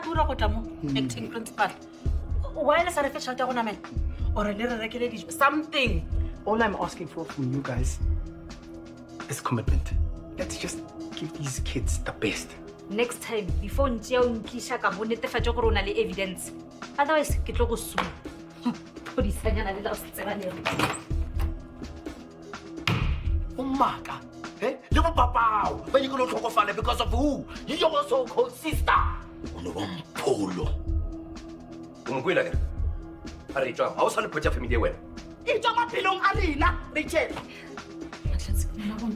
tura go tamo acting principal. Why let's refer to the man? Or a little regulation, something. All I'm asking for from you guys is commitment. Let's just give these kids the best. Next time, before Nkisha ka ho netefatsa gore o na le evidence. Otherwise, ke tlo go sue. Polisanyana le la se tseba le. Umaka, little papa, when you go to Tokofale because of who? Your so-called sister. Polo. Umguila. Hurry, John. I was on the put your family away. It's a pillow, Alina, Rachel. Let's go.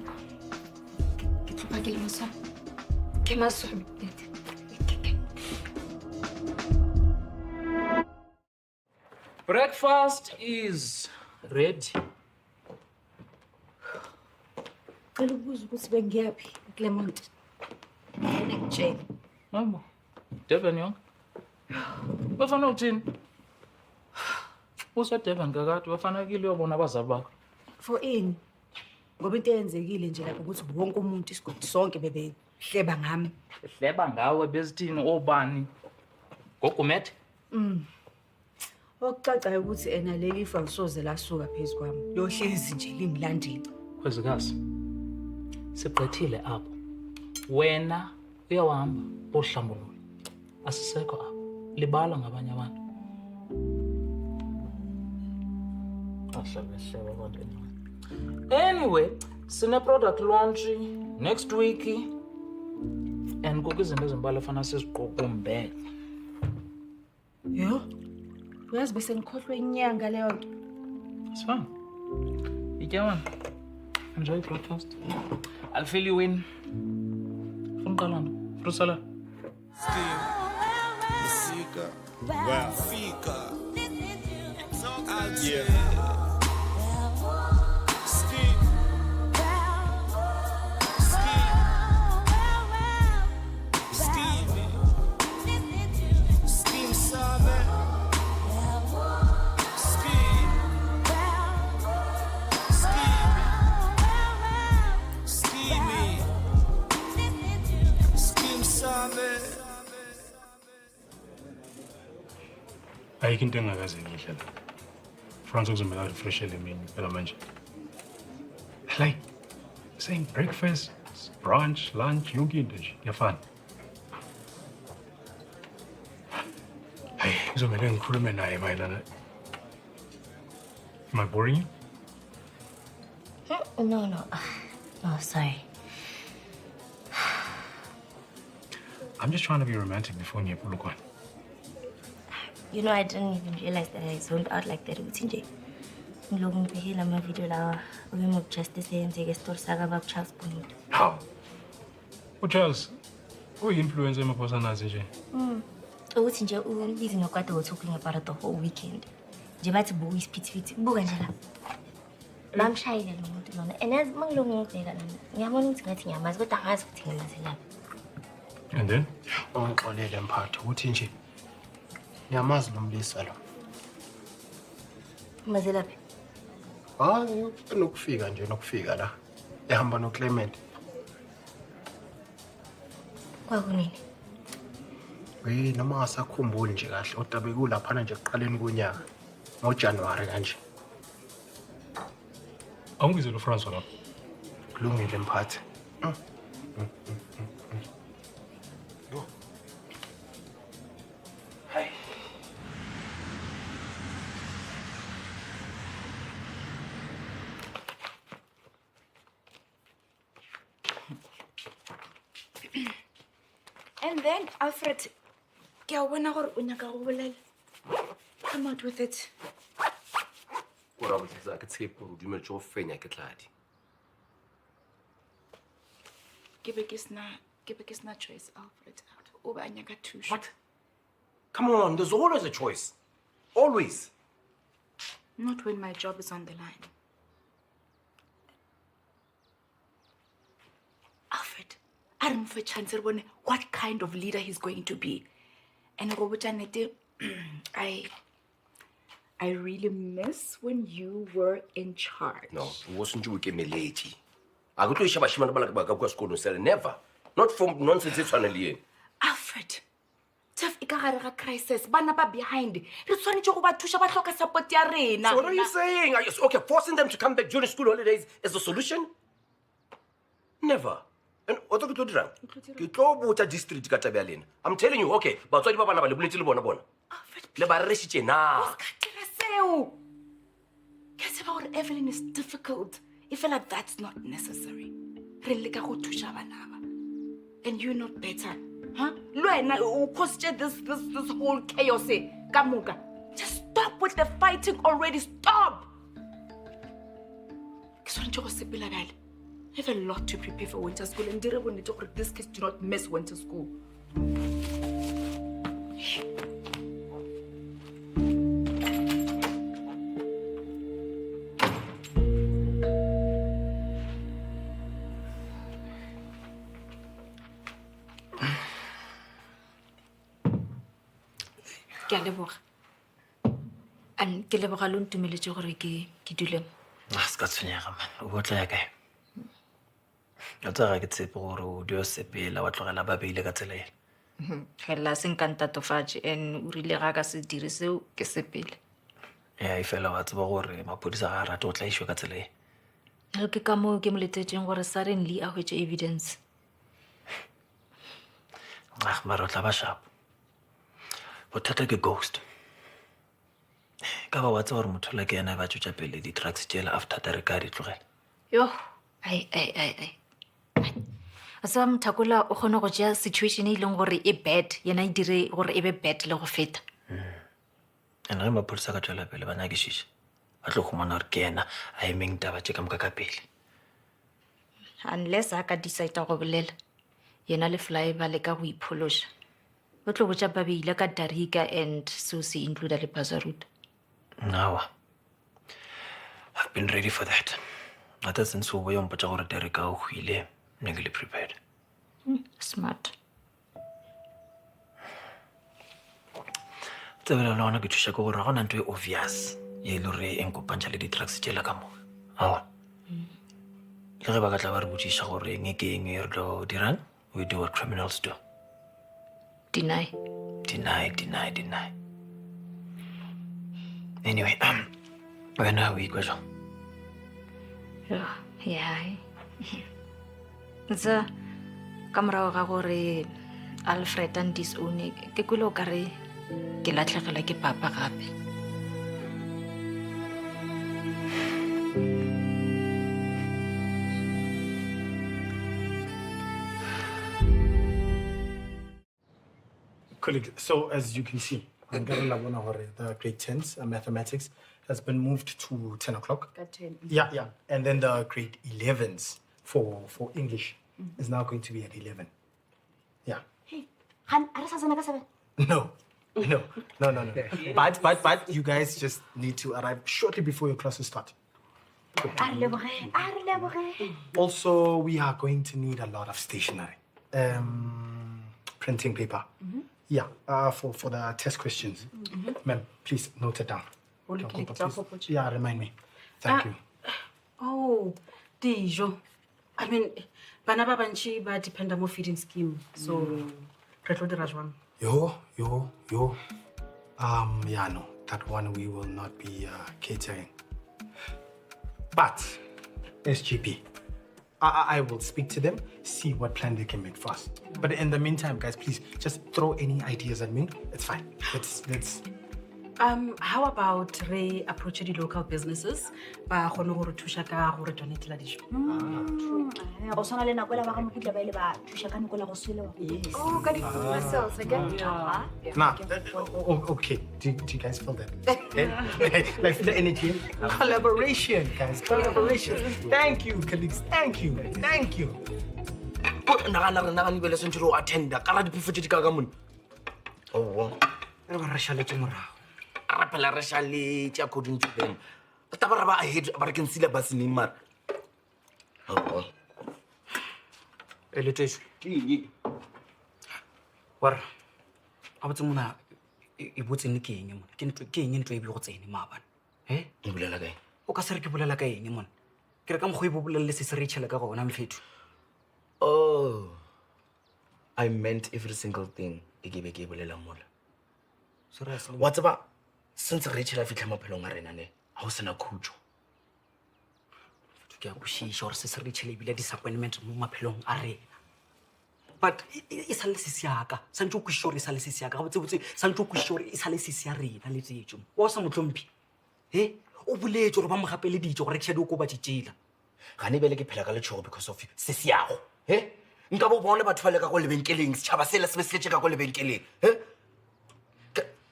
Get to back in so. Ke maso. Breakfast is ready. Ngilubuza ukuthi bengiyaphi Clement. Ngikutshela. Mama. Devon yonke. Bafana uthini? Usedevon kakade bafanakile uyobona abazali bakho. For in. Ngoba into eyenzekile nje lapho ukuthi wonke umuntu isigodi sonke bebehleba ngami. Hleba ngawe bezithini obani? Gogumet? Okucacayo ukuthi ena leli ifa ngisoze lasuka phezulu kwami. Yohlezi nje lingilandile. Khwezikazi. Siqethile apho. Wena uyawahamba ohlambululo. Asisekho apho. Libala ngabanye abantu. Ahlabehlewa abantu anyway, sine product launch next week and kukho izinto ezimbala efana siziqoqumbe. Yo. Uyazi bese ngikhohlwe inyanga leyo nto. It's fine. Ikewan. Enjoy breakfast. I'll fill you in. Funqalana. Fruit salad. Fika. Wow. Fika. Yeah. Ayikho into engakaze ngihle la. France uzomela refreshele emini phela manje. Like saying breakfast, brunch, lunch, yonke into nje iyafana. Hey, ngizomela ngikhulume naye mayelana. Am I boring you? No. Oh, sorry. I'm just trying to be romantic before ngiyepulukwana. You know, I didn't even realize that I zoned out like that. Utinje. Ngiloko ngibhekela ama video lawa ubemo justice yenzeke story saka baba Charles Bonito. How? Charles, uyi-influencer emaphosanazi nje. Ukuthi nje ubizi nokwade were talking about it the whole weekend. Nje bathi buku isiphithiphithi. Buka nje la. Bamshayile lo muntu lona. And as mangiloko ngibheka lana. Ngiyabona ukuthi ngathi ngiyamazi kodwa angazi ukuthi ngenzelani. And then? Ungixolele mphathi ukuthi nje ngiyamazi lo mlisa lo. Mazelaphi? Hayi, nokufika la. Ehamba no Clement. Kwakunini? Noma ngasakhumbuli nje kahle kodwa bekulaphana nje ekuqaleni konyaka. NgoJanuary kanje. Awungizwe lo France lapha. Kulungile mphathi. Hey. And then Alfred, ke a bona gore o nyaka go bolela. Come out with it. Ora botsa ke tshepo o dumela tso fenya ke tladi. Ke be ke sna choice Alfred. O ba nyaka thuso. What? Come on, there's always a choice. Always. Not when my job is on the line. Alfred, I don't have a chance to know what kind of leader he's going to be. And I really miss when you were in charge. No, it wasn't you ke meleti. I go to shaba shimana bala ka kwa skolo sele never. Not from nonsense it's finally. Alfred, Jeff, e ka gare ga crisis. Bana ba behind. Re tshwanetse go ba thusha ba hloka support ya rena. So what are you saying? Are you okay? Forcing them to come back during school holidays is the solution? Never. And what are you doing? Ke tlo botsa district ka taba ya lena. I'm telling you, okay, batswadi ba bana ba le boletse le bona. Le ba reshitse na. O ska dira seo. Ke tseba gore Evelyn is difficult. I feel like that's not necessary. Re leka go thusha bana ba. And you know better. Huh? Luena, who caused this whole chaos, Kamuka. Just stop with the fighting already. Stop! I have a lot to prepare for winter school, and Dira will need to correct these kids do not miss winter school. Ke a leboga. Ke leboga lo ntumeletse gore ke dule mo. Se ka tshwenyega man. O botla ya kae? O tsaya ke tshepe gore o dio sepela wa tlogela ba beile ka tsela ena. Hela se nkantatofatse and o rile ga ka se dire seo ke sepele. Ya e fela wa tseba gore mapodisa ga rata o tla iswe ka tsela e. Ke ka moo ke moletetseng gore suddenly a hwetse evidence. Mara o tla ba sharp. Bothata ke ghost. Ka ba wa tseba gore motho la ke ena ba tšotša pele di-drugs jela after the ka di tlogela. Yo, ai. Asa mthakola o kgone go tšea situation e leng gore e bad, yena e dire gore e be bad le go feta. And ge maphodisa ka tšwela pele ba nyakišiša ba tlo khumana gore ke ena a emeng taba tše ka moka ka pele. Unless a ka decide go bolela, yena le fly ba le ka go iphološa. O tlo botša ba beile ka Darika and so se include le Bazarut. Nawa. I've been ready for that. Ata since o boya mpotša gore Darika o hwile, ne ke le prepared. Smart. Tsebela lona ke thuša ke gore ga gona nto e obvious ye le gore e nkopantšha le di-drugs tšela ka moga. Awa. Le ge ba ka tla ba re botšiša gore eng ke eng e re tlo dirang, we do what criminals do. Deny. Anyway, wena o ikwa jang? Yeah. Tsa ka morago ga gore Alfred and disown ke kwele o kare ke latlhegelwa ke papa gape. Colleague, so as you can see, the grade 10s mathematics has been moved to 10 o'clock. Got 10. Yeah. And then the grade 11s for English is now going to be at 11. Yeah. Hey, Han, are sa sana ka 7? No. But you guys just need to arrive shortly before your classes start. Also, we are going to need a lot of stationery. Printing paper. Yeah, for the test questions. Ma'am, please note it down. Yeah, remind me. Thank you. Oh, Dijo. I mean, bana ba bantši ba dependa mo feeding scheme. So, re tlo dira jwang? Yo. Yeah, no, that one we will not be catering. But, SGP, I will speak to them, see what plan they can make for us. But in the meantime, guys, please just throw any ideas at me. It's fine. Let's. How about re approach the local businesses? Ba kgone go re thusha ka go re donatela dijo. Go swana le nako la ba ga mokutla ba ile ba thusha ka nako la go swelewa. Oh, ka di sales again. Nah, okay. Do you guys feel that? Like feel the energy? Collaboration, guys. Collaboration. Thank you, colleagues. Thank you. Naga ni bele sentse go attenda ka ra dipofetse di ka ka mone. Oh. Re ba re shaletse morago. Rapela re shaletse according to them. Ta ba ra ba ahead ba re can syllabus ni mar. Oh. Let's War. Abotse mona e botse ne ke eng mona. Ke eng ntwe e bi go tsene maabana. O bolela kae? O ka se re ke bolela ka eng mona. Ke re ka mogwe bo bolelle se se re tshela ka gona mfethu. Oh. I meant every single thing. ke be ke bolela mola wa tseba since re tshela fitla maphelong a rena ne ha o sena khutjo ke a kwešiša gore se se re tšhele ebile disappointment mo maphelong a rena but e sa le sese yaka santse o kwešiša gore e sa le sese yaka gabotsebotse santse o kwešiša gore e sa le sese ya rena le tsetso wa o sa motlhomphi o boletse gore ba mo gapeleditse gore rekšadi o ko ba tšetšela gane bele ke phela ka letshogo because of sese yago nka bo bone batho ba le ka go lebenkeleng setšhaba sele se be se tše ka go lebenkeleng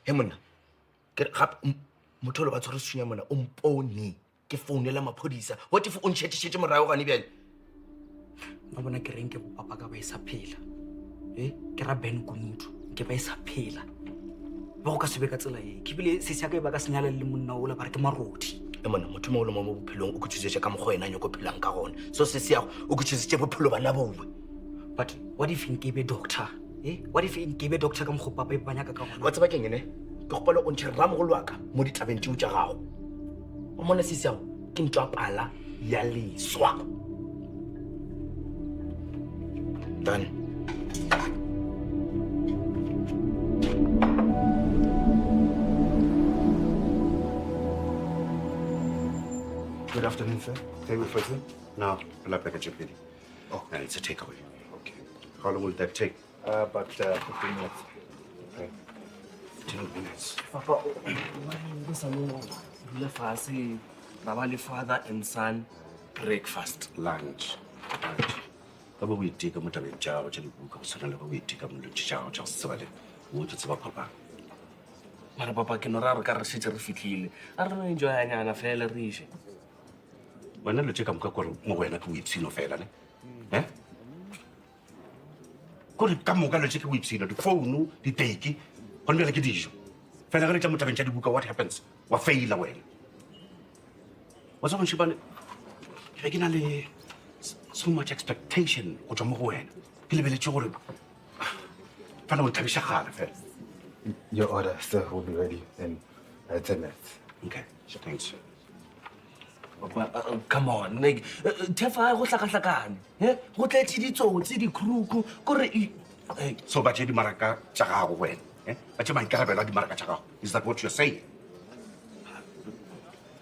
monna motho o le ba tshware sethunya mona o mpone ke founela maphodisa what if o ntšhetešetse morago gane bjale ba bona ke reng ke bopapa ka ba e sa phela ke ra Ben Kunutu ke ba e sa phela ba go ka sebe ka tsela e ke bile se se ka e ba ka senyala le monna o la ba re ke maroti mona motho mo le mo bophelong o khutsitse ka mogo wena nyoko phelang ka gona so se se yago o khutsitse bophelo bana bowe but what if nke be doctor what if nke be doctor ka mogo papa e banyaka ka gona wa tseba keng ene ke gopela o ntšhe ramogolo wa ka mo ditabeng tšeo tša gago o mone se se yago ke ntwa pala ya leswa done. Good afternoon, sir. Table for two. Now, I'll have package of it. Oh, and it's a takeaway. Okay. How long will that take? About 15 minutes. Okay. 15 minutes. Papa, why father and son breakfast, Lunch. Kaba we take a motor in jar, which book, so we take a little chow, just so that we just about papa. mara papa ke no ra re ka re setse re fitlhile a re no enjoy nyana fela re ishe Wena lo tšeka moka kore mo wena ke o ipsino fela ne kore ka moka lo tšeke o ipsino difounu diteki gone bjale ke dijo fela ge le tša motabeng tša dibuka what happens wa faila wena wa tsa gonšhipane ke ke na le so much expectation go tšwa mo go wena ke lebeletše gore fana o nthabiša gale fela. Your order, sir, will be ready in 10 minutes. Okay, thanks. Come on, like, Tefa, go hlakahlakane. Go tletse ditsotsi di kruku kore so ba tše di maraka tša gago wena ba tše maikarabelo a di maraka tša gago is that what you're saying?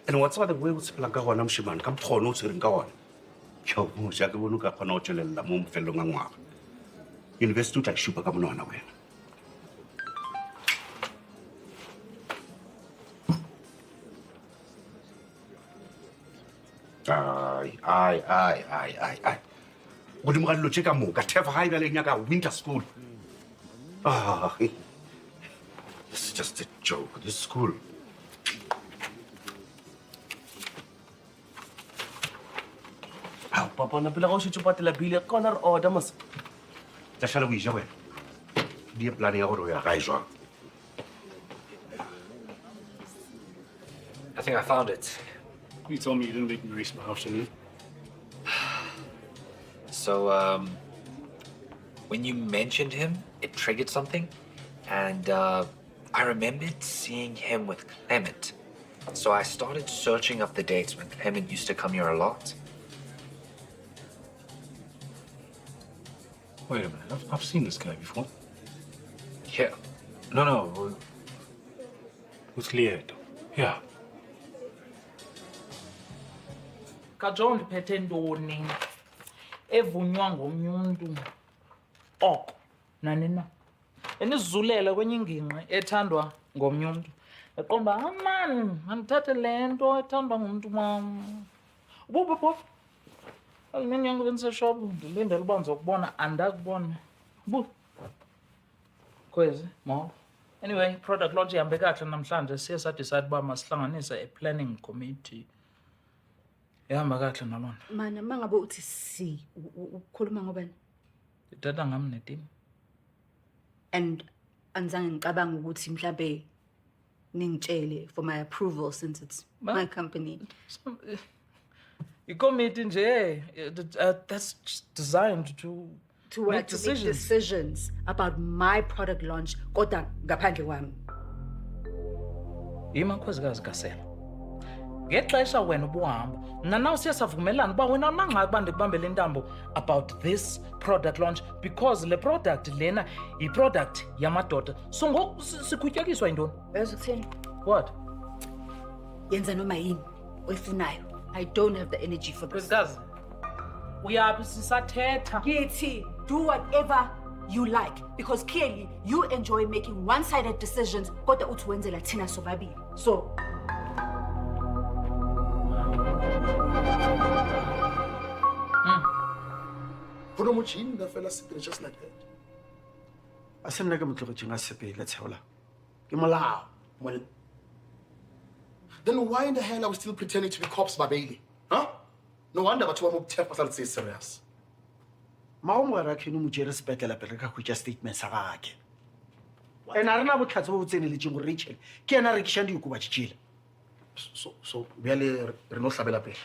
And wa tseba the way o tshepelang ka gona mošemane ka mokgono o tshwereng ka gona yo moša ke bone o ka kgona go tšwelela mo mofelelong a ngwaga university o tla šupa ka monwana wena. Ai. Godimo ga dilo tše ka moka Tefa ga e bjale nyaka winter school. This is just a joke, this school. Papa na pila go šetše patela bile kona re order mas. Tla šala o ija wena di e plane ya gore o ya gae jwang. I think I found it. You told me you didn't make me race my afternoon. So, when you mentioned him, it triggered something. And I remembered seeing him with Clement. So I started searching up the dates when Clement used to come here a lot. Wait a minute, I've seen this guy before. Here. No. With Leah. Yeah. Kajo ndiphethe ntoni evunywa ngomnye umntu oko nani na enizulela kwenye ingingqi ethandwa ngomnye umntu eqomba amani mandithathe le nto ethandwa ngumntu wam ubupho alimini yangu bendiseshop ndilindele uba ndizokubona andakubona bu kwezi mo anyway product launch ihambe kahle namhlanje siye sadecide uba masihlanganise a-planning committee ihamba kahle nalona Mana mangabe uthi si ukukhuluma ngobani? ithatha ngami netimu And anzange ngicabanga ukuthi mhlambe ningitshele for my approval since it's my company. I-committee nje that's just designed to make decisions about my product launch kodwa ngaphandle kwami. yima khwezikazi kasela ngexesha wena ubuhamba mna naw siyasavumelana uba wena nangxaki uba ndikubambele intambo about this product launch because le product lena yiproduct yamadoda so ngoku sikhutyekiswa yintoni Yazi ukutheni? what Yenza noma yini oyifunayo. I don't have the energy for this. nkosikazi uyaphi sisathetha Githi, do whatever you like because clearly you enjoy making one-sided decisions kodwa uthi wenzela thina sobabili. So, Put much in the fella sitting just like that. a se nna ke motlogetseng a sepele tsheola ke molao. Well, then why in the hell are we still pretending to be cops, Babaili? Huh? No wonder but you want to tell say serious. mao mogare a kene mo tšere sepetlela pele ka khwetša statement sa gake and a rena botlhatse bo bo tseneletseng gore rachel ke ena a rekišang diokobatši tšele So really no hlabela pele.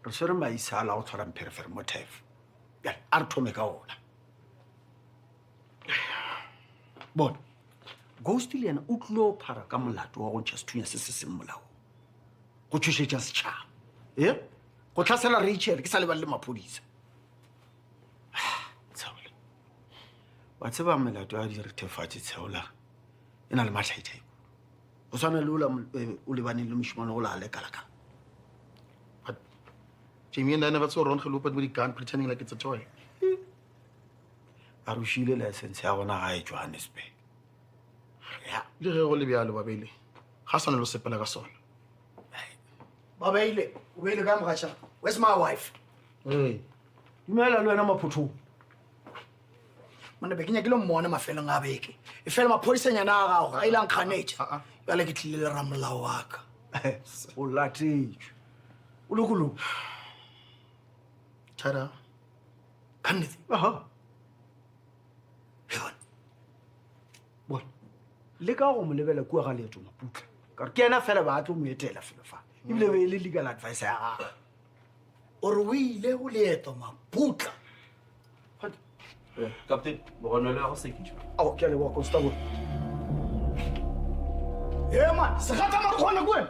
re swere maisa a la go tshwara mpherefere mo tef a re thome ka ona bona ghost le ena o tlilo phara ka molato wa go ntšha sethunya se se seng molao go tšhošetša setšhaba e go tlhasela rachel ke sa lebale le maphodisa tsheola wa tseba melato a direthefatše tsheola e na le matlhaithaiko go swana le o lebaneng le mošomane go la lekalaka Jamie and I never saw Ron Geloop with a gun pretending like it's a toy. a rošile license ya gona gae johannesburg Le ge go le bjalo Babaili. Ga sona lo sepela ka sona. Babaile, o beile ka mogatša. Where's my wife? Hey, Dumela le wena maphothong. Mane be ke nyakile mmone mafelong a beke. E fela maphodisanyana a gago ga ile a nkganetša. Jale ke tlile le ramolao wa ka. O latetšwe. O le kolong. tada. Kannete. Aha. Bona. Bona. Le ka go mo lebela kua ga leeto maputla. Ka re ke ena fela ba tlo mo etela felo fa. Ebile be le legal advice ya gago. O re o ile go leeto maputla. Captain, bogonolo ya go sekitšwa. Ao ke a leboga constable. Hey man, se gata makgona ko wena.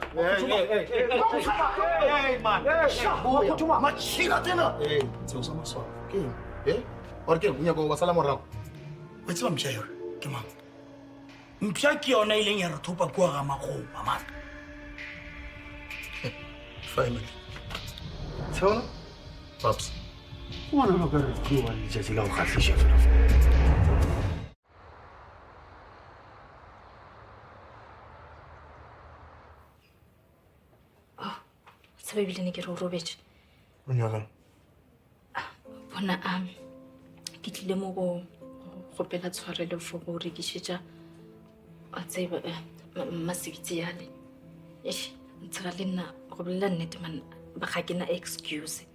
Hey man. Machina tena. Hey, tseo sa maswa. Ke eng? Or ke eng? O nyaka go ba sala morago? Wa tseba mpša yore ke mang? Mpša ke yona ileng ya re thopa kua ga magoma man. Finally. Tsheola. Pops. Ngwana lo ka re ke wa letšatši la go kgatlhiša fela. Tsebe ebile ne ke re o robetše. O nyaka? Bona ke tlile mo go gopela tshwarelo for go rekišetša a tseba masebitse yale. Ntshega le nna go bolela nnete man ba ga ke na excuse.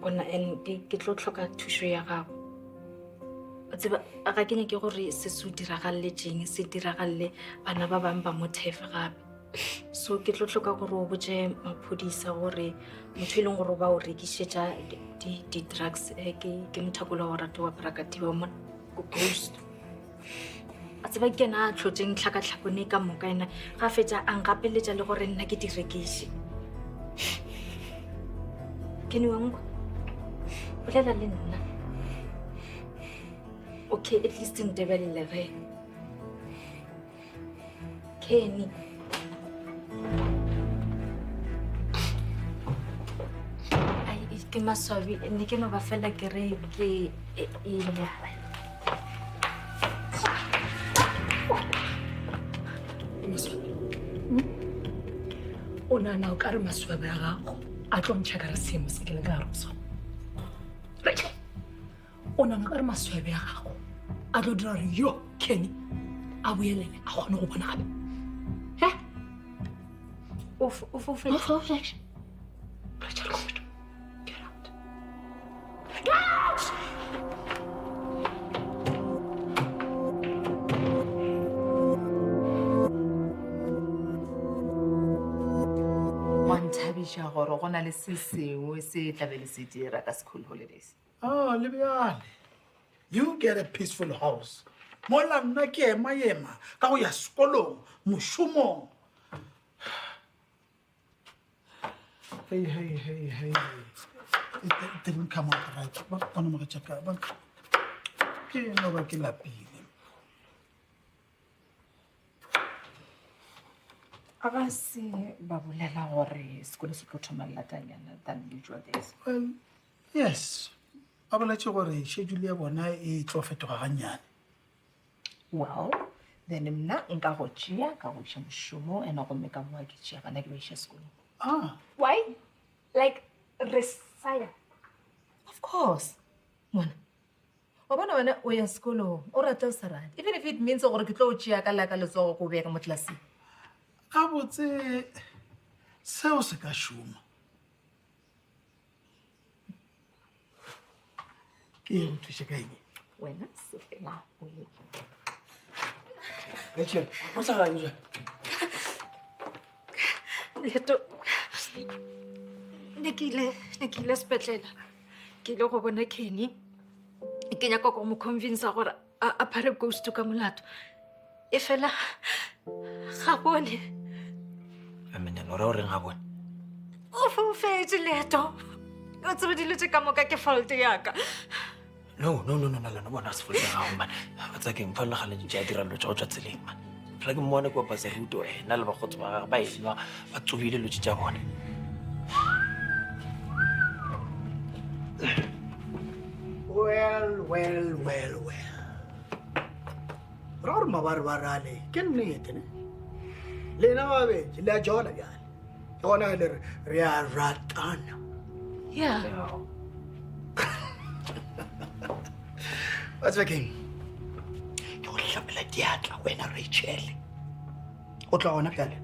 Bona and ke tlo tlhoka thušo ya gago. Tseba ga ke nyake gore se se o diragaletseng se diragalle bana ba bangwe ba mo thefe gape. So ke tlo tlhoka gore o botse maphodisa gore motho e leng gore ba o rekišetša di-drugs ke mothakolo wa rate wa parakatiwa mo ghost. A tseba ke ena a tlhotseng tlhakatlhakone ka moka ena ga fetša a nkapeletša le gore nna ke di rekiše. Kenny wangwe bolela le nna. Okay, at least ndebelele ge. Kenny. Ai ke maswabi ne ke no ba fela ke re ke ile. O nana o ka re maswabi a gago a tlo ntšha ka re seemo se ke le ka gare go sona. O nana o ka re maswabi a gago a tlo dira gore yo Kenny a boelele a kgone go bona gape. Monthabisha gore go na le se sengwe se tlabe le se dira ka school holidays. Ah, le bjale. You get a peaceful house mola nna ke ema ka go ya sekolong mošomong. Hey. It didn't come out right. What am I check out? Ke no ba ke lapile. Aga se ba bolela gore sekolo se tlo thoma latanyana than usual days. Well, yes. Ba boletše gore schedule ya bona e tlo fetoga ganyane. Well, then mna nka go tšea ka go iša mošomo ena gomme ka moa ke tšea bana ke ba iša sekolong. Why? Like, Resaya? Of course. Mona, wa bona wena o ya sekolong, o rata o sa rate. Even if it means gore ke tlo o tšea ka laka letsogo ko bega mo tlelaseng. Ga botse seo se ka šoma. Ke e go thuše ka eng? Wena se fela o ye. Rachel, what's that like? Leto, ne ke ile sepetlela ke ile go bona Kenny ke nyaka go mo convince gore a phare ghost ka molato e fela ga bone Amenya no re ga bone o fofetse Leto o tsebe dilo tse ka moka ke fault yaka. No, bona se fulle ga man ba tsa ke mphala ga le ja dira lo tsa tseleng man fela ke mmone kwa ba se ruto ena le ba go tswa ba ilwa ba tsubile lo tsa bone. Well. Ror mabarbarale ke nnete ne. Lena ba be le a jona bjale. Ke gona le re a ratana. Yeah. What's working? Ke go hlapela diatla wena Rachel. O tla ona bjale.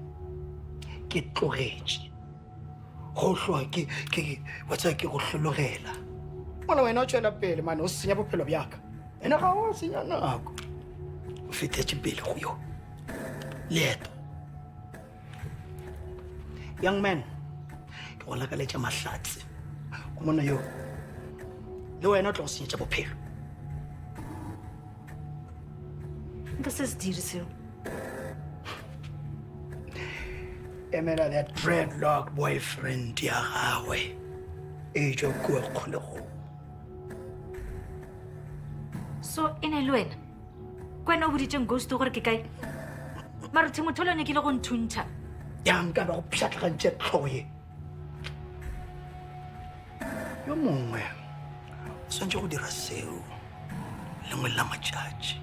Ke tlogetše. Go hlwa ke watsa ke go hlologela. Bona wena o tšwela pele man o senya bophelo bjaka. Ena ga o senya nako. O fetetse pele go yo. Leeto. Young man. Ke go lakaletša mahlatse. Go mona yo. Le wena o tla go senyetša bophelo. Nka se se dire seo. Emela that dreadlock boyfriend ya gagwe. E jo kua kgolego. So ene le wena kwena o boditseng ghost gore ke kae mara the motho le yone ke le go nthuntšha yang ka ba go pšhatlagantše tlhoye yo mongwe o swantse go dira seo lengwe la matšatši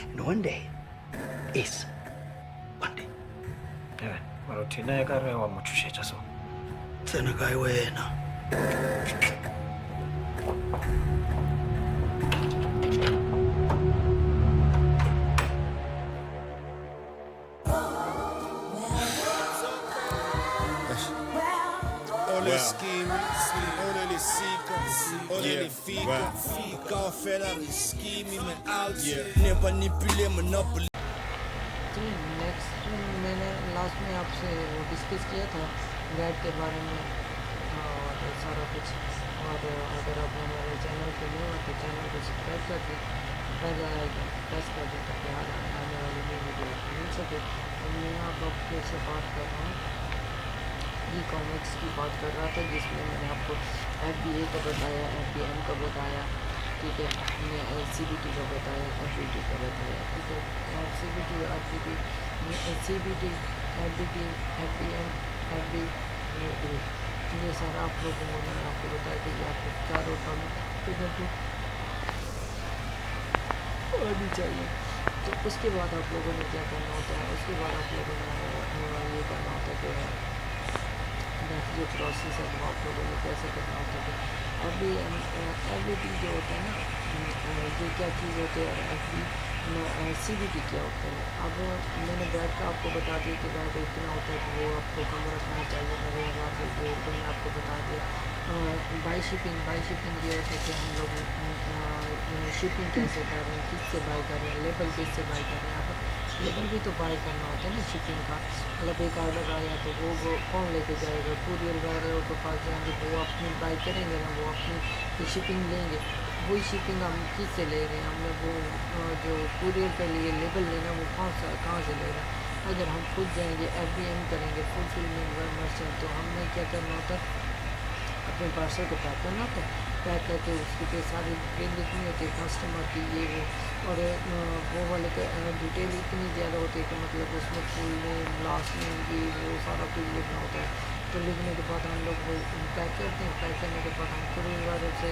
and one day is one day mara thina ya ka re wa mo thušetša so tsena kae wena last में आपसे discuss किया था guide के बारे में और सारा कुछ और अगर आप हमारे चैनल पे नए हो तो चैनल को सब्सक्राइब करके बेल आइकन प्रेस कर दें ताकि आने वाली नई वीडियो मिल सके। और मैं आप लोग से बात कर रहा हूँ ई-कॉमिक्स की बात कर रहा था जिसमें मैंने आपको FBA का बताया, FBM का बताया, ठीक है, हमने CBT का बताया, FBT का बताया, ठीक है, और CBT FBT FBT FBM FB ये सारा आप लोगों को मैंने आपको बताया कि आपको चारों टॉपिक आनी चाहिए। तो उसके बाद आप लोगों ने क्या करना होता है, उसके बाद आप लोगों ने ये करना होता है कि जो प्रोसेस है वो आप लोगों ने कैसे करना होता है। अभी एवरीथिंग जो होता है ना, जो क्या चीज़ होती है, CBT क्या होता है। अब मैंने बैट का आपको बता दिया कि बैट इतना होता है कि वो आपको कम रखना चाहिए, 90,000 मैंने आपको बता दिया। बाई शिपिंग ये होता है कि हम लोग शिपिंग कैसे कर रहे हैं, किससे बाई कर रहे हैं, लेबल किससे बाई कर रहे हैं। आप लेबल भी तो बाई करना होता है ना शिपिंग का, मतलब एक ऑर्डर आया तो वो कौन लेके जाएगा, कुरियर वाले के पास जाएंगे तो वो अपनी बाई करेंगे ना, वो अपनी शिपिंग लेंगे। वही शिपिंग हम किससे ले रहे हैं, हमने वो जो कुरियर के लिए लेबल लेना वो कहाँ से ले रहा है। अगर हम खुद जाएंगे FBM करेंगे, फुलफिलमेंट मर्चेंट, तो हमने क्या करना होता है, अपने पार्सल को पैक करना होता है, पैक करके उसके पे सारी डिटेल लिखनी होती है कस्टमर की, ये वो, और वो वाले डिटेल इतनी ज़्यादा होती है कि मतलब उसमें फुल नेम, लास्ट नेम, ये वो सारा कुछ लिखना होता है। तो लिखने के बाद हम लोग वो पैक करते हैं, पैक करने के बाद हम कुरियर वालों से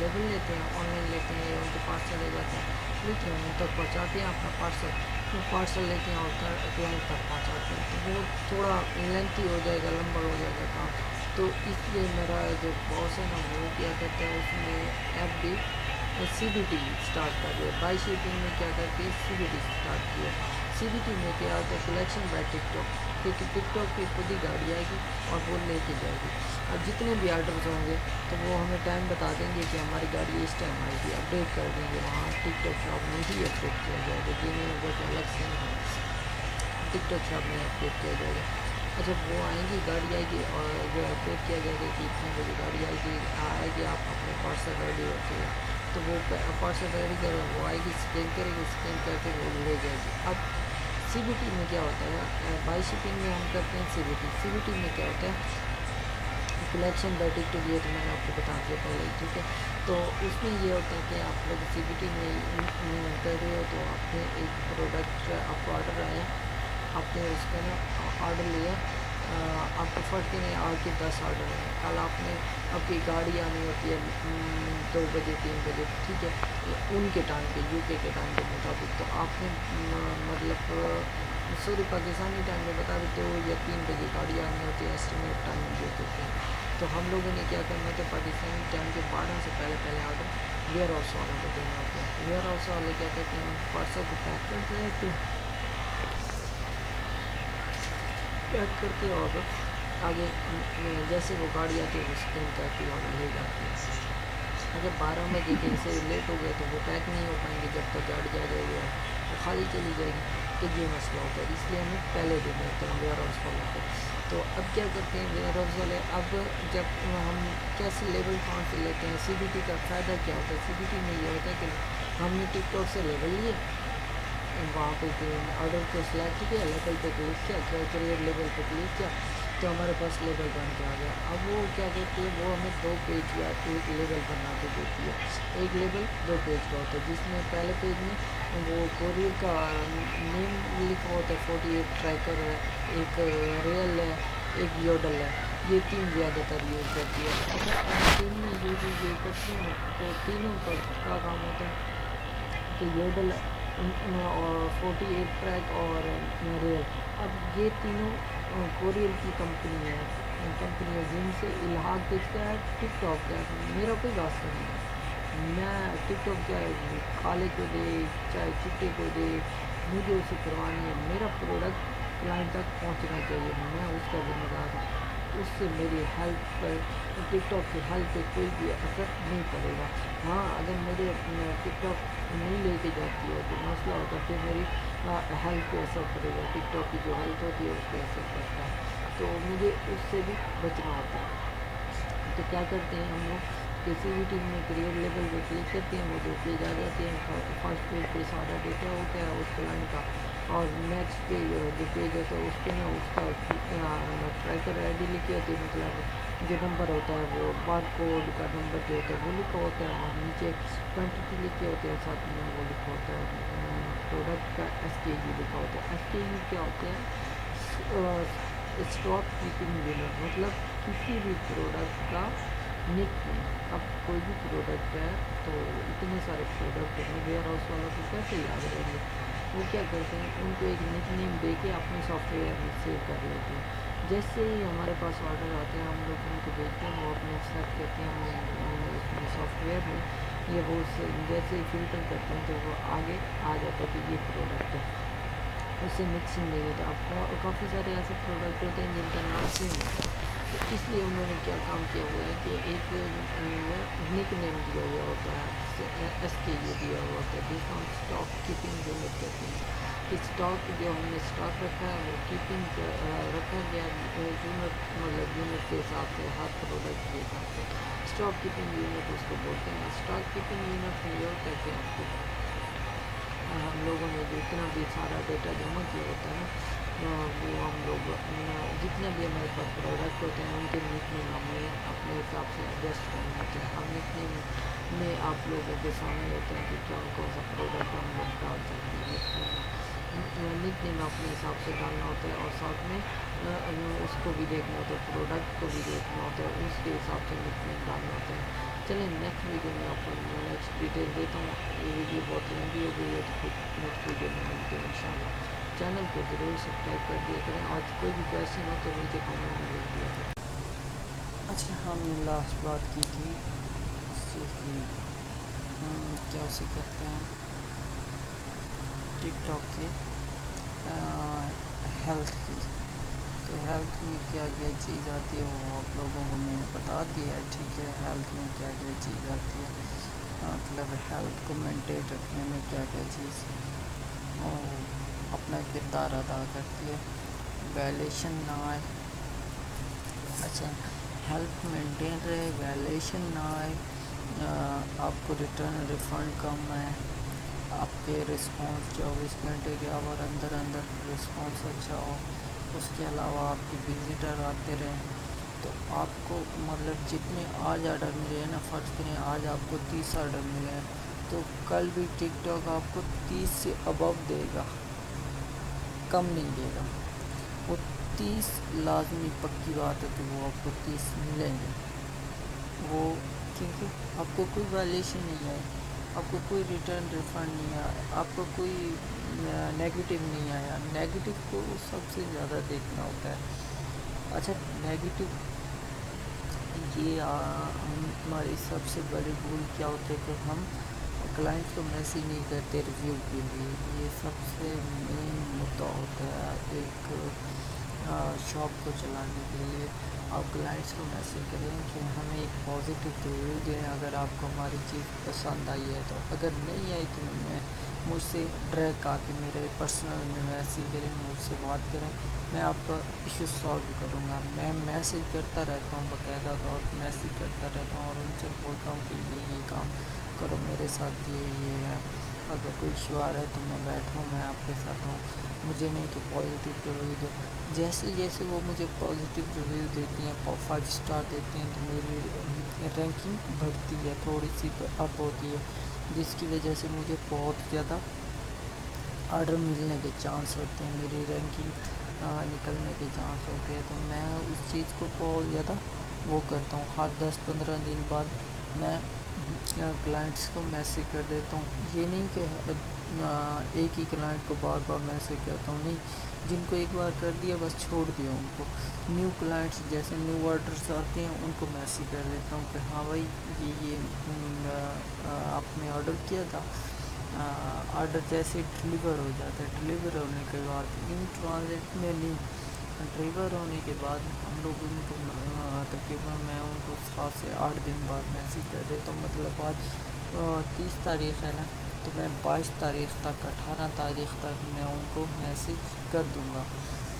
लेबल लेते हैं, ऑनलाइन लेते हैं या उनके पास चले जाते हैं, लेते हैं उन तक पहुँचाते हैं अपना पार्सल, वो पार्सल लेते हैं और क्लाइंट तक पहुँचाते हैं। तो वो थोड़ा लेंथी हो जाएगा, लंबा हो जाएगा काम, तो इसलिए मेरा जो बॉस है ना वो क्या कहते हैं, उसने FB CBT स्टार्ट कर दिया। बाई शिपिंग में क्या करके CBT स्टार्ट किया। CBT में क्या आता है, कलेक्शन बाय टिकटॉक, क्योंकि टिकटॉक की खुद ही गाड़ी आएगी और वो लेके जाएगी। अब जितने भी आर्डर्स होंगे तो वो हमें टाइम बता देंगे कि हमारी गाड़ी इस टाइम आएगी, अपडेट कर देंगे, वहाँ टिकटॉक शॉप में ही अपडेट किया जाएगा, जिन्हें होगा तो अलग से टिकटॉक शॉप में अपडेट किया जाएगा। अच्छा, वो आएंगी, गाड़ी आएगी और जो अपडेट किया जाएगा कि इतने बजे गाड़ी आएगी आप अपने पार्सल रेडी होते हैं, तो वो पार्सल रेडी करें, वो आएगी, स्कैन करेगी, स्कैन करके वो ले जाएगी। अब CBT में क्या होता है, बाई शिपिंग में हम करते हैं CBT में क्या होता है, कलेक्शन बाय टिकटॉक, ये तो मैंने आपको बता दिया पहले ही, ठीक है। तो उसमें ये होता है कि आप लोग CBT में कर रहे हो, तो आपने एक प्रोडक्ट, आपको ऑर्डर आया, आपने उसका ना ऑर्डर लिया, आपको फर्स्ट दिन 8 के 10 ऑर्डर है, कल आपने आपकी गाड़ी आनी होती है 2 बजे 3 बजे, ठीक है, उनके टाइम पे, UK के टाइम के मुताबिक, तो आपने मतलब सॉरी पाकिस्तानी टाइम में बता देते हो या 3 बजे गाड़ी आनी होती है, एस्टिमेट टाइम दे देते हैं। तो हम लोगों ने क्या करना होता है, पाकिस्तानी टाइम के 12 से पहले ऑर्डर वेयर हाउस वालों को देना होता है। वेयर हाउस वाले क्या कहते हैं, पार्सल को पैक करते हैं, तो पैक करके और आगे जैसे वो गाड़ी आती है वो स्कैन करके ऑर्डर ले जाती है। अगर 12 बजे कहीं से लेट हो गया तो वो पैक नहीं हो पाएंगे, जब तक गाड़ी आ जाएगी वो खाली चली जाएगी, तो ये मसला होता है, इसलिए हमें पहले देना होता है वेयर हाउस वालों को। तो अब क्या करते हैं वेयर हाउस वाले, अब जब हम कैसे लेबल कहाँ से लेते हैं, CBT का फ़ायदा क्या होता है, CBT में ये होता है कि हमने टिकटॉक से लेबल लिए, वहाँ पे ऑर्डर को सिलेक्ट किया, लेबल पे क्लिक किया, क्रिएट लेबल पे क्लिक किया, तो हमारे पास लेबल बन के आ गया। अब वो क्या कहती है, वो हमें 2 पेज या 1 लेबल बना के देती है, 1 लेबल 2 पेज का होता है, जिसमें पहले पेज में वो कोरियर का नेम लिखा होता है, 48 ट्रैकर है, एक रियल है, एक योडल है, ये 3 ज़्यादातर यूज़ करती है। अगर हम 3 में यूज़ करते हैं तो तीनों का काम होता है कि योडल और 48 ट्रैक और रियल। अब ये तीनों कोरियर की कंपनी है, जिनसे इलाहाक बेचता है, टिकटॉक का मेरा कोई वास्ता नहीं है, मैं टिकटॉक क्या काले को दे चाहे चिट्टे को दे, मुझे उसे करवानी है, मेरा प्रोडक्ट क्लाइंट तक पहुंचना चाहिए, मैं उसका जिम्मेदार हूँ, उससे मेरी हेल्थ पर, टिकटॉक की हेल्थ पे कोई भी असर नहीं पड़ेगा। हाँ, अगर मेरे टिकटॉक नहीं लेके जाती है तो मसला होता है, फिर मेरी हेल्थ पे असर पड़ेगा, टिकटॉक की जो हेल्थ होती है उस पर असर पड़ता है, तो मुझे उससे भी बचना होता है। तो क्या करते हैं हम लोग, CBT में क्रिएट लेबल पे क्लिक करते हैं, वो 2 पेज आ जाते हैं, फर्स्ट पेज पे सारा डेटा होता है उस क्लाइंट का, और नेक्स्ट पेज जो पेज होता है उस पर ना उसका ट्रैकर ID लिखी होती है, मतलब जो नंबर होता है वो बार कोड का नंबर जो होता है वो लिखा होता है, और नीचे क्वान्टिटी लिखे होते हैं, साथ में वो लिखा होता है प्रोडक्ट का SKU लिखा होता है। SKU क्या होता है, स्टॉक कीपिंग यूनिट, मतलब किसी भी प्रोडक्ट का निक नेम। अब कोई भी प्रोडक्ट है तो इतने सारे प्रोडक्ट हैं, वेयर हाउस वालों को कैसे याद रहेंगे, वो क्या करते हैं, उनको एक निक नेम दे के अपने सॉफ्टवेयर में सेव कर लेते हैं। जैसे ही हमारे पास ऑर्डर आते हैं हम लोग उनको भेजते हैं, वो अपने सेट करते हैं उसमें सॉफ्टवेयर में, ये वो जैसे ही फिल्टर करते हैं तो वो आगे आ जाता है कि ये प्रोडक्ट है, उससे मिक्सिंग नहीं होता। अब काफ़ी सारे ऐसे प्रोडक्ट होते हैं जिनका नाम सेम होता है, तो इसलिए उन्होंने क्या काम किया हुआ है कि एक निक नेम दिया हुआ होता है, SKU दिया हुआ होता है, based on stock keeping unit कहते हैं कि स्टॉक जो हमने स्टॉक रखा है वो कीपिंग रखा गया यूनिट, मतलब यूनिट के हिसाब से, हर प्रोडक्ट के हिसाब से स्टॉक कीपिंग यूनिट उसको बोलते हैं। स्टॉक कीपिंग यूनिट में ये कहते हैं आपको हम लोगों ने जितना भी सारा डेटा जमा किया होता है वो हम लोग जितना भी हमारे पास प्रोडक्ट होते हैं उनके निकनेम हमने अपने हिसाब से एडजस्ट करने होते हैं। हम निकनेम में आप लोगों के सामने होते हैं कि क्या कौन सा प्रोडक्ट हम लोग डाल सकते हैं, निकनेम अपने हिसाब से डालना होता है और साथ में उसको भी देखना होता है, प्रोडक्ट को भी देखना होता है, उसके हिसाब से निकनेम डालना होता है। चलिए नेक्स्ट वीडियो में आपको नेक्स्ट डिटेल देता हूँ। ये वीडियो बहुत लंबी हो गई है तो फिर नेक्स्ट वीडियो में मिलते हैं इंशाल्लाह। चैनल को ज़रूर सब्सक्राइब कर दिया करें। आज कोई भी क्वेश्चन हो तो नीचे कमेंट में लिख दिया करें। अच्छा, हमने लास्ट बात की थी इस चीज़ की, क्या उसे कहते हैं, टिकटॉक के हेल्थ की। तो हेल्थ में क्या क्या चीज़ आती है वो आप लोगों को मैंने बता दिया है, ठीक है। हेल्थ में क्या क्या चीज़ आती है, मतलब हेल्थ को मेंटेन रखने में क्या क्या चीज़ और अपना किरदार अदा करती है, वैलेशन ना आए। अच्छा, हेल्थ मेंटेन रहे, वैलेशन ना आए, आपको रिटर्न रिफ़ंड कम है, आपके रिस्पॉन्स 24 घंटे के और अंदर रिस्पॉन्स अच्छा हो, उसके अलावा आपके विजिटर आते रहें, तो आपको मतलब जितने आज आर्डर मिले हैं ना, फ़र्ज़ करें आज आपको 30 आर्डर मिले हैं तो कल भी टिकटॉक आपको 30 से अबव देगा, कम नहीं देगा। वो 30 लाजमी पक्की बात है कि वो आपको 30 मिलेंगे वो, क्योंकि आपको कोई वायलेशन नहीं है, आपको कोई रिटर्न रिफ़ंड नहीं आया, आपको कोई नेगेटिव नहीं आया। नेगेटिव को सबसे ज़्यादा देखना होता है। अच्छा, नेगेटिव ये हमारी सबसे बड़ी भूल क्या होती है कि हम क्लाइंट को मैसेज नहीं करते रिव्यू के लिए। ये सबसे मेन मुद्दा होता है एक शॉप को चलाने के लिए। आप क्लाइंट्स को मैसेज करें कि हमें एक पॉजिटिव रिव्यू दें अगर आपको हमारी चीज़ पसंद आई है तो, अगर नहीं आई तो मुझसे डायरेक्ट आके मेरे पर्सनल में मैसेज करें, मुझसे बात करें, मैं आपका इशू सॉल्व करूँगा। मैं मैसेज करता रहता हूँ, बाकायदा तौर पर मैसेज करता रहता हूँ और उनसे बोलता हूँ कि ये काम करो मेरे साथ, ये है। अगर कोई इशू आ रहा है तो मैं बैठूँ, मैं आपके साथ हूँ, मुझे नहीं तो पॉजिटिव रिव्यू दो। जैसे जैसे वो मुझे पॉजिटिव रिव्यू देती हैं, 5 स्टार देती हैं, तो मेरी रैंकिंग बढ़ती है, थोड़ी सी अप होती है, जिसकी वजह से मुझे बहुत ज़्यादा आर्डर मिलने के चांस होते हैं, मेरी रैंकिंग निकलने के चांस होते हैं। तो मैं उस चीज़ को बहुत ज़्यादा वो करता हूँ। हर 10-15 दिन बाद मैं क्लाइंट्स को मैसेज कर देता हूँ। ये नहीं कि एक ही क्लाइंट को बार बार मैसेज करता हूँ, नहीं, जिनको एक बार कर दिया बस छोड़ दिया उनको। न्यू क्लाइंट्स जैसे न्यू ऑर्डर्स आते हैं उनको मैसेज कर देता हूँ कि हाँ भाई ये आपने ऑर्डर किया था, ऑर्डर जैसे डिलीवर हो जाता है, डिलीवर होने के बाद इन ट्रांजिट में नहीं, डिलीवर होने के बाद हम लोग उनको तकरीबन मैं उनको 7 से 8 दिन बाद मैसेज कर देता हूँ। मतलब आज 30 तारीख़ है ना, तो मैं 22 तारीख़ तक 18 तारीख़ तक मैं उनको मैसेज कर दूँगा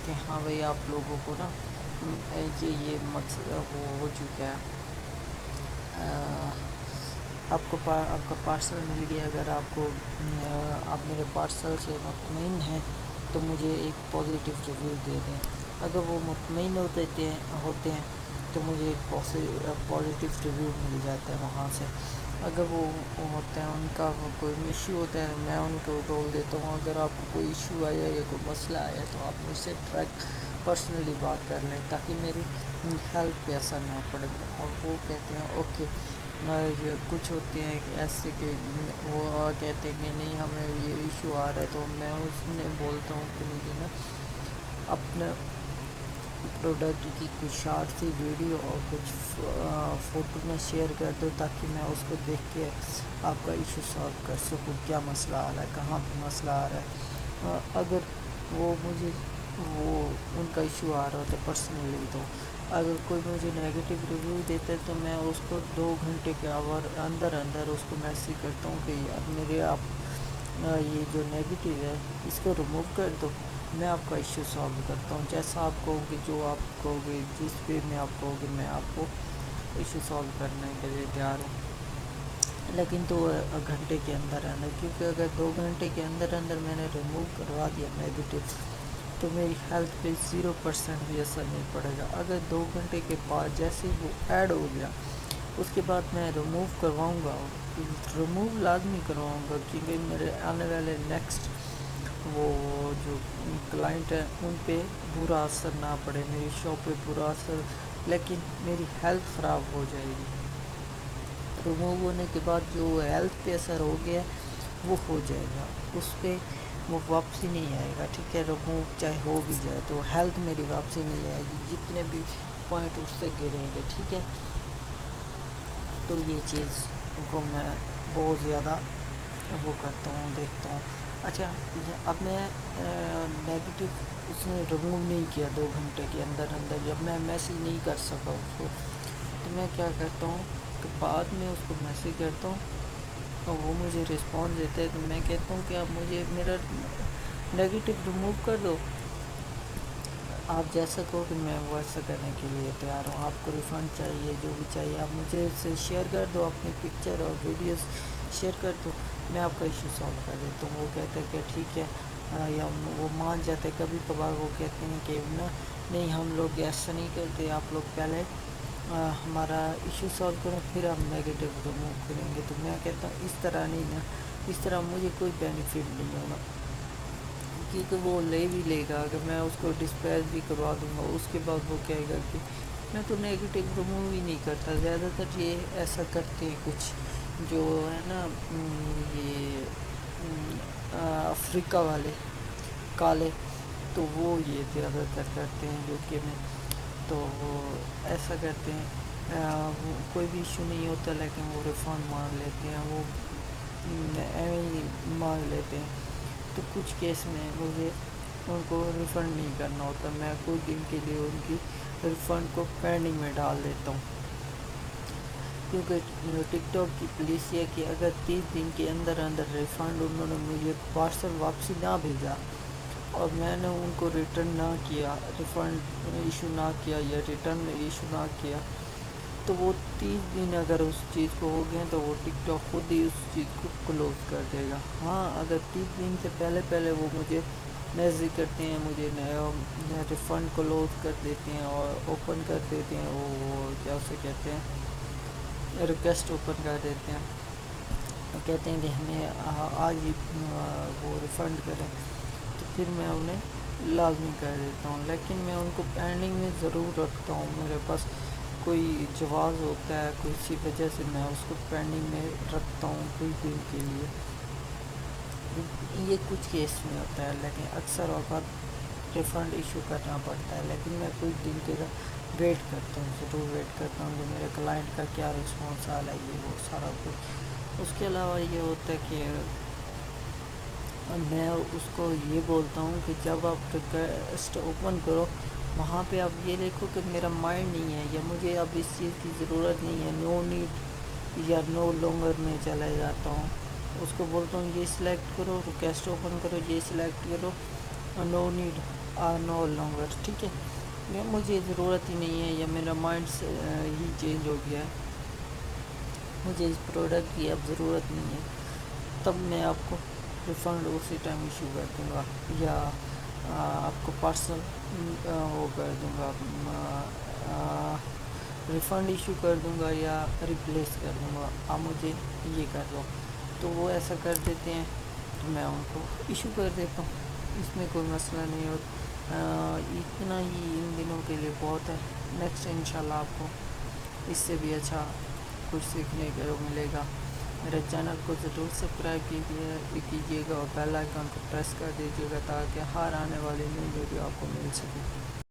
कि हाँ भाई आप लोगों को ना ये मकसद वो हो चुका है, आपका पार्सल मिल गया। अगर आपको आप मेरे पार्सल से मुतमईन हैं तो मुझे एक पॉजिटिव रिव्यू दे दें। अगर वो मुतमईन होते हैं तो मुझे एक पॉजिटिव रिव्यू मिल जाता है वहाँ से। अगर वो होते हैं उनका कोई इशू होता है मैं उनको बोल देता हूँ अगर आपको कोई इशू आया या कोई मसला आया तो आप मुझसे डायरेक्ट पर्सनली बात कर लें ताकि मेरी हेल्प पे असर ना पड़े। और वो कहते हैं ओके, कुछ होते हैं ऐसे कि वो कहते हैं कि नहीं हमें ये इशू आ रहा है, तो मैं उसने बोलता हूँ कि मुझे ना अपने प्रोडक्ट की कुछ शॉर्ट सी वीडियो और कुछ फ़ोटो में शेयर कर दो ताकि मैं उसको देख के आपका इशू सॉल्व कर सकूँ, क्या मसला आ रहा है, कहाँ पे मसला आ रहा है। अगर वो मुझे उनका इशू आ रहा है तो पर्सनली तो اگر کوئی مجھے نیگیٹو ریویو دیتا ہے تو میں اس کو 2 گھنٹے کے اندر اس کو میسیج کرتا ہوں کہ یار میرے آپ یہ جو نیگیٹو ہے اس کو ریموو کر دو، میں آپ کا ایشو سالو کرتا ہوں، جیسا آپ کہو گے، جو آپ کہو گے، جس وے میں آپ کہو گے میں آپ کو ایشو سالو کرنے کے لیے تیار ہوں، لیکن 2 گھنٹے کے اندر، کیونکہ اگر 2 گھنٹے کے اندر میں نے ریموو کروا دیا نیگیٹو تو میری ہیلتھ پہ 0% بھی اثر نہیں پڑے گا۔ اگر 2 گھنٹے کے بعد جیسے وہ ایڈ ہو گیا اس کے بعد میں ریموو کرواؤں گا، ریموو لازمی کرواؤں گا، کیونکہ میرے آنے والے نیکسٹ وہ جو کلائنٹ ہیں ان پہ برا اثر نہ پڑے، میری شاپ پہ برا اثر، لیکن میری ہیلتھ خراب ہو جائے گی۔ ریموو ہونے کے بعد جو ہیلتھ پہ اثر ہو گیا وہ ہو جائے گا، اس پہ وہ واپسی نہیں آئے گا، ٹھیک ہے، ریموو چاہے ہو بھی جائے تو ہیلتھ میری واپسی نہیں آئے گی، جتنے بھی پوائنٹ اس سے گریں گے، ٹھیک ہے۔ تو یہ چیز کو میں بہت زیادہ وہ کرتا ہوں، دیکھتا ہوں۔ اچھا اب میں نیگیٹو اس نے ریموو نہیں کیا 2 گھنٹے کے اندر جب میں میسیج نہیں کر سکا اس کو، تو میں کیا کرتا ہوں کہ بعد میں اس کو میسیج کرتا ہوں اور وہ مجھے رسپانس دیتا ہے، تو میں کہتا ہوں کہ آپ مجھے میرا نیگیٹو ریموو کر دو، آپ جیسا کہو کہ میں ویسا کرنے کے لیے تیار ہوں، آپ کو ریفنڈ چاہیے جو بھی چاہیے آپ مجھے سے شیئر کر دو، اپنی پکچر اور ویڈیوز شیئر کر دو، میں آپ کا ایشو سالو کر دیتا ہوں۔ وہ کہتے ہیں کہ ٹھیک ہے، یا وہ مان جاتے ہیں، کبھی کبھار وہ کہتے ہیں کہ نہیں ہم لوگ ایسا نہیں کرتے، آپ لوگ پہلے ہمارا ایشو سالو کریں پھر ہم نیگیٹو ریموو کریں گے، تو میں کہتا ہوں اس طرح نہیں نا، اس طرح مجھے کوئی بینیفٹ نہیں ہوگا، کیونکہ وہ لے بھی لے گا، اگر میں اس کو ڈسپیچ بھی کروا دوں گا اس کے بعد وہ کہے گا کہ میں تو نیگیٹو ریموو ہی نہیں کرتا۔ زیادہ تر یہ ایسا کرتے ہیں کچھ جو ہے نا یہ افریقہ والے کالے، تو وہ یہ زیادہ تر کرتے ہیں جو کہ میں تو وہ ایسا کرتے ہیں، کوئی بھی ایشو نہیں ہوتا لیکن وہ ریفنڈ مانگ لیتے ہیں، وہ ایویں ہی مانگ لیتے ہیں، تو کچھ کیس میں مجھے ان کو ریفنڈ نہیں کرنا ہوتا، میں کچھ دن کے لیے ان کی ریفنڈ کو پینڈنگ میں ڈال دیتا ہوں، کیونکہ ٹک ٹاک کی پالیسی ہے کہ اگر 30 دن کے اندر ریفنڈ انہوں نے مجھے پارسل واپسی نہ بھیجا اور میں نے ان کو ریٹرن نہ کیا، ریفنڈ ایشو نہ کیا یا ریٹرن ایشو نہ کیا، تو وہ 30 دن اگر اس چیز کو ہو گئے تو وہ ٹک ٹاک خود ہی اس چیز کو کلوز کر دے گا۔ ہاں اگر 30 دن سے پہلے وہ مجھے میسیج کرتے ہیں، مجھے ریفنڈ کلوز کر دیتے ہیں اور اوپن کر دیتے ہیں، وہ کیا اسے کہتے ہیں، ریکویسٹ اوپن کر دیتے ہیں، کہتے ہیں کہ ہمیں آج ہی وہ ریفنڈ کریں، تو پھر میں انہیں لازمی کر دیتا ہوں، لیکن میں ان کو پینڈنگ میں ضرور رکھتا ہوں، میرے پاس کوئی جواز ہوتا ہے کسی وجہ سے میں اس کو پینڈنگ میں رکھتا ہوں کچھ دن کے لیے، یہ کچھ کیس میں ہوتا ہے، لیکن اکثر اوقات ریفنڈ ایشو کرنا پڑتا ہے، لیکن میں کچھ دن کے ویٹ کرتا ہوں، ضرور ویٹ کرتا ہوں کہ میرے کلائنٹ کا کیا رسپانس آ رہا ہے، یہ وہ سارا کچھ۔ اس کے علاوہ یہ ہوتا ہے کہ میں اس کو یہ بولتا ہوں کہ جب آپ ریکویسٹ اوپن کرو وہاں پہ آپ یہ دیکھو کہ میرا مائنڈ نہیں ہے یا مجھے اب اس چیز کی ضرورت نہیں ہے، نو نیڈ یا نو لانگر میں چلا جاتا ہوں، اس کو بولتا ہوں یہ سلیکٹ کرو، ریکویسٹ اوپن کرو، یہ سلیکٹ کرو، نو نیڈ نو لانگر، ٹھیک ہے، یا مجھے ضرورت ہی نہیں ہے یا میرا مائنڈ ہی چینج ہو گیا ہے، مجھے اس پروڈکٹ کی اب ضرورت نہیں ہے، تب میں آپ کو ریفنڈ اسی ٹائم ایشو کر دوں گا یا آپ کو پارسل وہ کر دوں گا، ریفنڈ ایشو کر دوں گا یا ریپلیس کر دوں گا، آپ مجھے یہ کر دو، تو وہ ایسا کر دیتے ہیں تو میں ان کو ایشو کر دیتا ہوں، اس میں کوئی مسئلہ نہیں ہوتا، اتنا ہی ان دنوں کے لیے بہت ہے، نیکسٹ انشاءاللہ آپ کو اس سے بھی اچھا کچھ سیکھنے کو ملے گا۔ میرے چینل کو ضرور سبسکرائب کیجیے گا اور بیل آئیکن کو پریس کر دیجیے گا تاکہ ہر آنے والی نئی ویڈیو آپ کو مل سکے۔